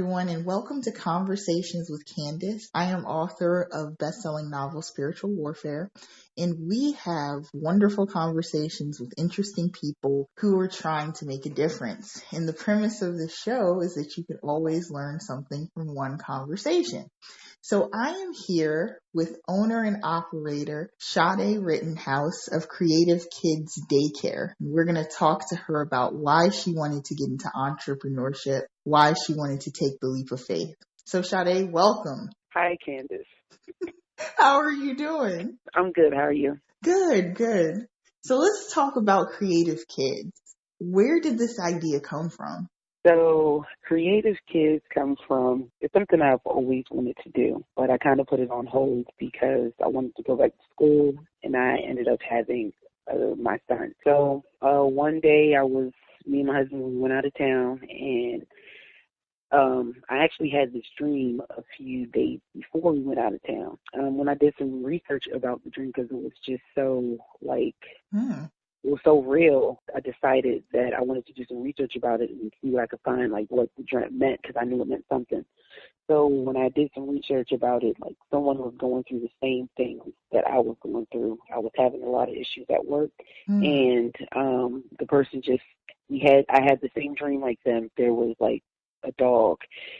everyone, and welcome to Conversations with Candace. I am author of best-selling novel Spiritual Warfare, and we have wonderful conversations with interesting people who are trying to make a difference. And the premise of the show is that you can always learn something from one conversation. So I am here with owner and operator Sade Rittenhouse of KreativKids Daycare. We're going to talk to her about why she wanted to get into entrepreneurship, why she wanted to take the leap of faith. So Sade, welcome. Hi, Candace. How are you doing? I'm good. How are you? Good. So let's talk about Creative Kids. Where did this idea come from? So, Creative Kids comes from, it's something I've always wanted to do, but I kind of put it on hold because I wanted to go back to school, and I ended up having my son. So, one day me and my husband, we went out of town, and I actually had this dream a few days before we went out of town. When I did some research about the dream, because it was just so, it was so real, I decided that I wanted to do some research about it and see what I could find, like what the dream meant, because I knew it meant something. So when I did some research about it, like someone was going through the same thing that I was going through. I was having a lot of issues at work, and the person I had the same dream like them. There was like a dog,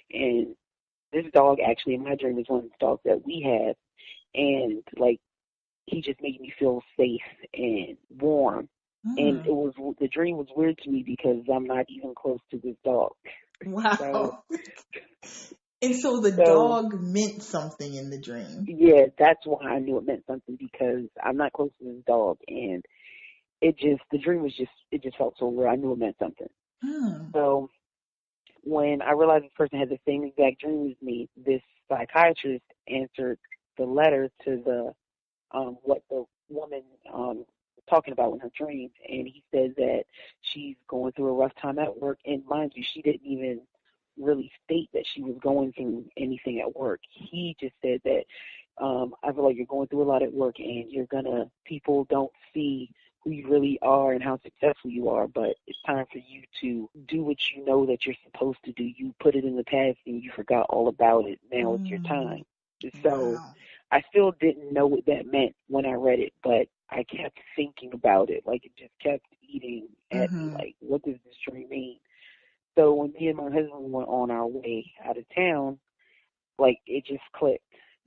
and this dog actually in my dream is one of the dogs that we have, and like he just made me feel safe and warm. And the dream was weird to me because I'm not even close to this dog. Wow. And so the dog meant something in the dream. Yeah, that's why I knew it meant something, because I'm not close to this dog, and the dream it just felt so real. I knew it meant something. So when I realized this person had the same exact dream as me, this psychiatrist answered the letter to the what the woman was talking about in her dreams, and he said that she's going through a rough time at work. And mind you, she didn't even really state that she was going through anything at work. He just said that I feel like you're going through a lot at work, and people don't see who you really are and how successful you are, but it's time for you to do what you know that you're supposed to do. You put it in the past and you forgot all about it. Now it's your time. So wow. I still didn't know what that meant when I read it, but I kept thinking about it. Like, it just kept eating at me. Like, what does this dream mean? So when me and my husband went on our way out of town, like, it just clicked.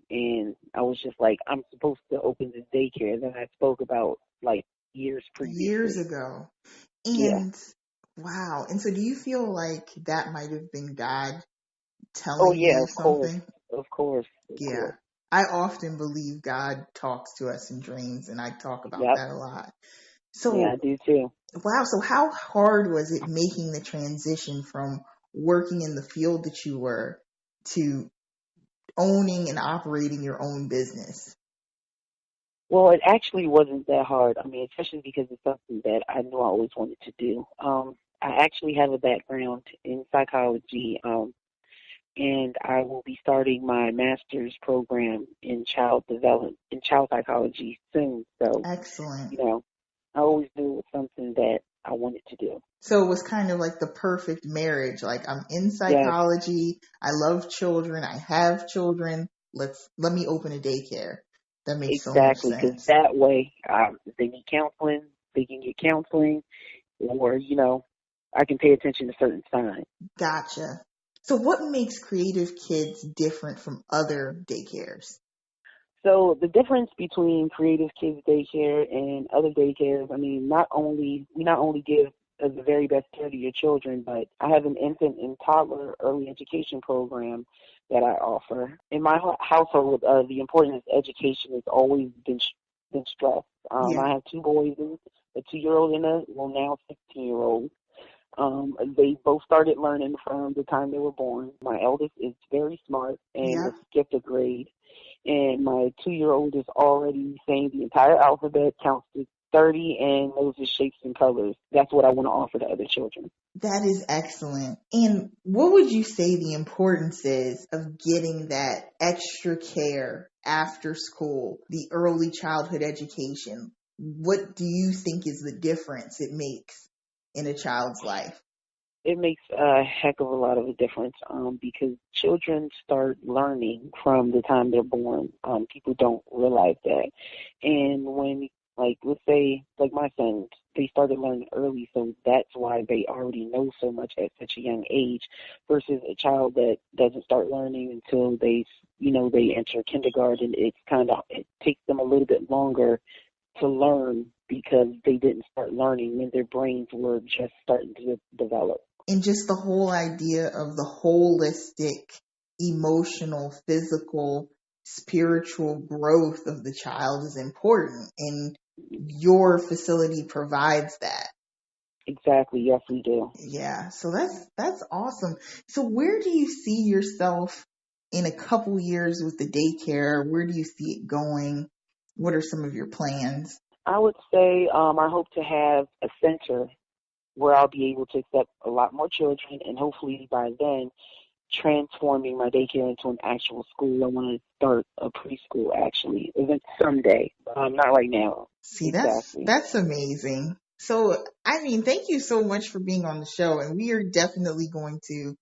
And I was just like, I'm supposed to open this daycare that I spoke about, like, years previously. Years ago. And wow. And so do you feel like that might have been God telling you something? Of course. I often believe God talks to us in dreams, and I talk about that a lot. So yeah, I do too. Wow. So how hard was it making the transition from working in the field that you were to owning and operating your own business? Well, it actually wasn't that hard. I mean, especially because it's something that I knew I always wanted to do. I actually have a background in psychology, and I will be starting my master's program in child psychology soon. So, Excellent. I always knew it was something that I wanted to do. So it was kind of like the perfect marriage. Like, I'm in psychology. Yes. I love children. I have children. Let me open a daycare. That makes so much sense. Exactly, because that way, if they need counseling, they can get counseling, or, I can pay attention to certain signs. Gotcha. So what makes Creative Kids different from other daycares? So the difference between Creative Kids Daycare and other daycares, I mean, we not only give the very best care to your children, but I have an infant and toddler early education program that I offer. In my household, the importance of education has always been stressed. I have two boys, a 2-year-old and now 16-year-old. They both started learning from the time they were born. My eldest is very smart and skipped a grade. And my 2-year-old is already saying the entire alphabet, counts to 30, and knows the shapes and colors. That's what I want to offer to other children. That is excellent. And what would you say the importance is of getting that extra care after school, the early childhood education? What do you think is the difference it makes in a child's life? It makes a heck of a lot of a difference because children start learning from the time they're born. People don't realize that. And when, like, let's say, like my sons, they started learning early, so that's why they already know so much at such a young age versus a child that doesn't start learning until they enter kindergarten. It takes them a little bit longer to learn because they didn't start learning when their brains were just starting to develop. And just the whole idea of the holistic, emotional, physical, spiritual growth of the child is important. And your facility provides that. Exactly. Yes, we do. Yeah. So that's awesome. So where do you see yourself in a couple years with the daycare? Where do you see it going? What are some of your plans? I would say I hope to have a center where I'll be able to accept a lot more children, and hopefully by then transforming my daycare into an actual school. I want to start a preschool actually, even someday, but not right now. See, Exactly. that's amazing. So, I mean, thank you so much for being on the show, and we are definitely going to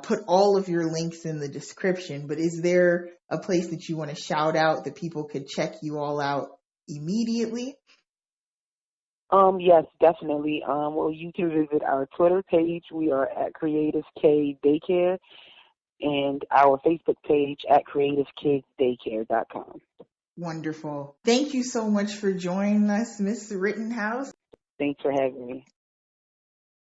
put all of your links in the description. But is there a place that you want to shout out that people could check you all out immediately? Yes, definitely. Well, you can visit our Twitter page. We are at KreativK Daycare, and our Facebook page at KreativKidsDaycare.com. Wonderful. Thank you so much for joining us, Miss Rittenhouse. Thanks for having me.